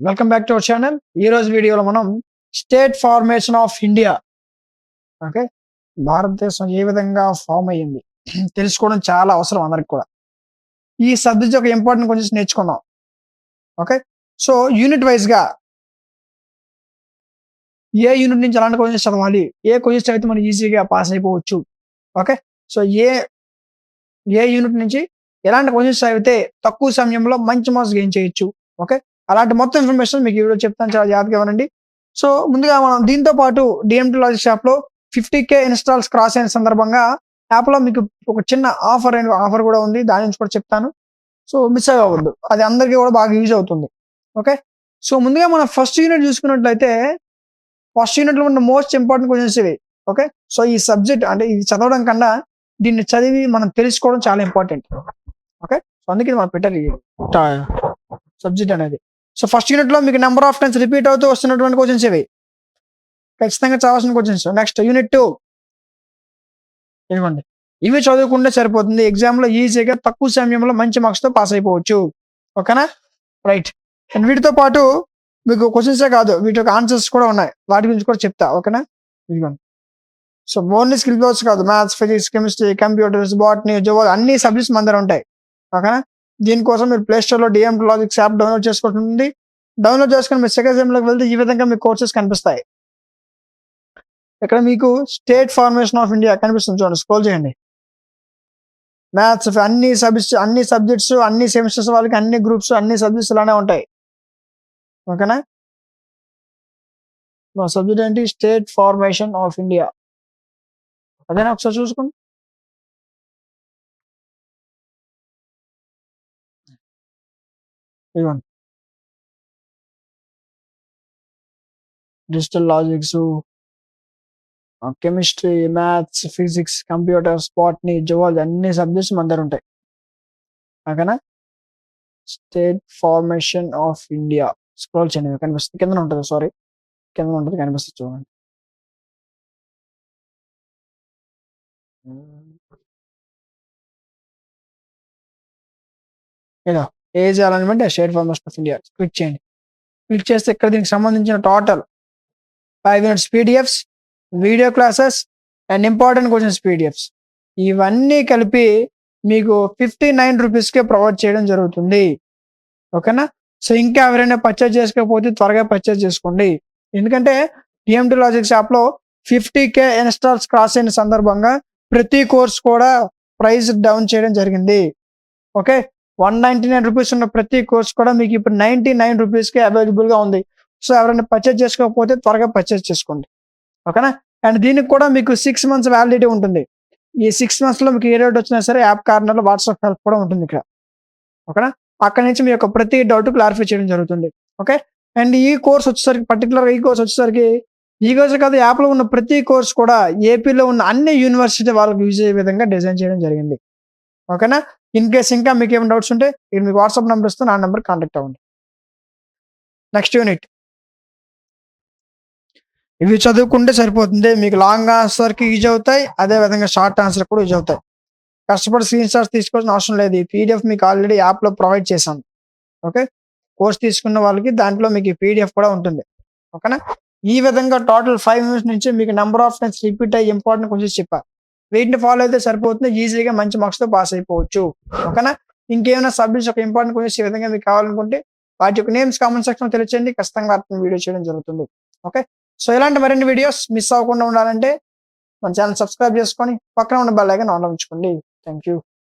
Welcome back to our channel. ఈ రోజు వీడియోలో మనం state formation of India, okay, భారతదేశం ఏ విధంగా ఫామ్ అయ్యింది తెలుసుకోవడం చాలా అవసరం అందరికి కూడా. ఈ సబ్జెక్ట్ ఒక ఇంపార్టెంట్ క్వశ్చన్స్ నేర్చుకుందాం. ఓకే, సో యూనిట్ వైజ్ గా ఏ యూనిట్ నుంచి ఎలాంటి క్వశ్చన్స్ చదవాలి, ఏ క్వశ్చన్స్ అయితే మనం ఈజీగా పాస్ అయిపోవచ్చు. ఓకే, సో ఏ యూనిట్ నుంచి ఎలాంటి క్వశ్చన్స్ చదివితే తక్కువ సమయంలో మంచి మార్క్స్ గెయిన్ చేయొచ్చు. ఓకే, అలాంటి మొత్తం ఇన్ఫర్మేషన్ మీకు ఈ వీడియో చెప్తాను, చాలా జాగ్రత్తగా వినండి. సో ముందుగా మనం దీంతో పాటు డిఎంటీ లాజిక్స్ యాప్ లో 50K ఇన్స్టాల్స్ క్రాస్ అయిన సందర్భంగా యాప్ లో మీకు ఒక చిన్న ఆఫర్ కూడా ఉంది, దాని నుంచి కూడా చెప్తాను. సో మిస్ అవ్వద్దు, అది అందరికీ కూడా బాగా యూజ్ అవుతుంది. ఓకే, సో ముందుగా మనం ఫస్ట్ యూనిట్ చూసుకున్నట్లయితే ఫస్ట్ యూనిట్ లో ఉన్న మోస్ట్ ఇంపార్టెంట్ క్వశ్చన్స్ ఇవి. ఓకే, సో ఈ సబ్జెక్ట్ అంటే ఇది చదవడం కన్నా దీన్ని చదివి మనం తెలుసుకోవడం చాలా ఇంపార్టెంట్. ఓకే, సో అందుకే మనం పెట్టాలి సబ్జెక్ట్ అనేది. సో ఫస్ట్ యూనిట్ లో మీకు నెంబర్ ఆఫ్ టైమ్స్ రిపీట్ అవుతూ వస్తున్నటువంటి క్వశ్చన్స్ ఇవి, ఖచ్చితంగా చదవాల్సిన క్వశ్చన్స్. నెక్స్ట్ యూనిట్ 2 ఇవ్వండి, ఇవి చదువుకుంటే సరిపోతుంది, ఎగ్జామ్ లో ఈజీగా తక్కువ సమయంలో మంచి మార్క్స్ తో పాస్ అయిపోవచ్చు. ఓకేనా, రైట్. అండ్ వీటితో పాటు మీకు క్వశ్చన్సే కాదు, వీటి యొక్క ఆన్సర్స్ కూడా ఉన్నాయి, వాటి గురించి కూడా చెప్తా. ఓకేనా, ఇదిగోండి. సో ఓన్లీ స్కిల్ బాక్స్ కాదు, maths, physics, chemistry, computers, botany, zoology అన్ని సబ్జెక్ట్స్ మన దగ్గర ఉంటాయి. ఓకేనా, దీనికోసం మీరు ప్లే స్టోర్ లో డిఎంటీ లాజిక్స్ యాప్ డౌన్లోడ్ చేసుకోవచ్చు. డౌన్లోడ్ చేసుకుని మీరు సెకండ్ సెమ్ లోకి వెళ్తే ఈ విధంగా మీకు కోర్సెస్ కనిపిస్తాయి. ఇక్కడ మీకు స్టేట్ ఫార్మేషన్ ఆఫ్ ఇండియా కనిపిస్తుంది, చూడండి, స్క్రోల్ చేయండి. మ్యాథ్స్, అన్ని సబ్జెక్ట్స్, అన్ని సెమిస్టర్స్ వాళ్ళకి, అన్ని గ్రూప్స్, అన్ని సబ్జెక్ట్స్ ఇలానే ఉంటాయి. ఓకేనా, సబ్జెక్ట్ ఏంటి? State formation of India. అదేనా, ఒకసారి చూసుకోండి. ఇదిగోండి, digital logics, chemistry, maths, physics, computers, botany, zoology అన్ని సబ్జెక్ట్స్ మన దగ్గర ఉంటాయి. ఓకేనా, state formation of India scroll చేయండి, కనిపిస్తుంది, కింద ఉంటుంది, సారీ కింద ఉంటుంది, కనిపిస్తుంది, చూడండి. ఏదో age alignment state formation of India click చేయండి. క్లిక్ చేస్తే ఇక్కడ దీనికి సంబంధించిన total 5 units PDFs, video classes and important questions PDFs ఇవన్నీ కలిపి మీకు 59 రూపీస్కే ప్రొవైడ్ చేయడం జరుగుతుంది. ఓకేనా, సో ఇంకా ఎవరైనా పర్చేజ్ చేసుకోకపోతే త్వరగా పర్చేజ్ చేసుకోండి, ఎందుకంటే డిఎంటీ లాజిక్స్ యాప్లో 50K ఇన్స్టాల్స్ క్రాస్ అయిన సందర్భంగా ప్రతి కోర్స్ కూడా ప్రైస్ డౌన్ చేయడం జరిగింది. ఓకే, 199 రూపీస్ ఉన్న ప్రతి కోర్స్ కూడా మీకు ఇప్పుడు 99 రూపీస్కే అవైలబుల్గా ఉంది. సో ఎవరైనా పర్చేజ్ చేసుకోకపోతే త్వరగా పర్చేజ్ చేసుకోండి. ఓకేనా, అండ్ దీనికి కూడా మీకు 6 months వ్యాలిడిటీ ఉంటుంది. ఈ 6 months లో మీకు ఏ డౌట్ వచ్చినా సరే యాప్ కార్నర్లో వాట్సాప్ హెల్ప్ కూడా ఉంటుంది ఇక్కడ. ఓకేనా, అక్కడ నుంచి మీ యొక్క ప్రతి డౌట్ క్లారిఫై చేయడం జరుగుతుంది. ఓకే, అండ్ ఈ కోర్స్ వచ్చేసరికి పర్టికులర్గా ఈ కోర్స్ కాదు, యాప్లో ఉన్న ప్రతి కోర్స్ కూడా ఏపీలో ఉన్న అన్ని యూనివర్సిటీ వాళ్ళకి యూజ్ అయ్యే విధంగా డిజైన్ చేయడం జరిగింది. ఓకేనా, ఇన్ కేస్ ఇంకా మీకు ఏమైనా డౌట్స్ ఉంటే ఇక్కడ మీకు వాట్సాప్ నెంబర్ ఇస్తాను, ఆ నెంబర్ కాంటాక్ట్ అవ్వండి. నెక్స్ట్ యూనిట్, ఇవి చదువుకుంటే సరిపోతుంది, మీకు లాంగ్ ఆన్సర్కి యూజ్ అవుతాయి, అదే విధంగా షార్ట్ ఆన్సర్ కూడా యూజ్ అవుతాయి. కష్టపడి స్క్రీన్ షాట్స్ తీసుకోవాల్సిన అవసరం లేదు, ఈ పీడిఎఫ్ మీకు ఆల్రెడీ యాప్లో ప్రొవైడ్ చేశాను. ఓకే, కోర్స్ తీసుకున్న వాళ్ళకి దాంట్లో మీకు ఈ పీడిఎఫ్ కూడా ఉంటుంది. ఓకేనా, ఈ విధంగా టోటల్ 5 minutes నుంచి మీకు నెంబర్ ఆఫ్ టైమ్స్ రిపీట్ అయ్యి ఇంపార్టెంట్ క్వశ్చన్స్ చెప్పా, వీటిని ఫాలో అయితే సరిపోతుంది, ఈజీగా మంచి మార్క్స్తో పాస్ అయిపోవచ్చు. ఓకేనా, ఇంకేమైనా సబ్జెక్ట్స్ ఒక ఇంపార్టెంట్ క్వశ్చన్స్ ఈ విధంగా మీకు కావాలనుకుంటే వాటి యొక్క నేమ్స్ కామెంట్ సెక్షన్ తెలియచేయండి, ఖచ్చితంగా వాటిని వీడియో చేయడం జరుగుతుంది. ఓకే, సో ఇలాంటి మరిన్ని వీడియోస్ మిస్ అవ్వకుండా ఉండాలంటే మన ఛానల్ సబ్స్క్రైబ్ చేసుకొని పక్కన ఉన్న బెల్ ఐకాన్ ఆన్లో ఉంచుకోండి. Thank you.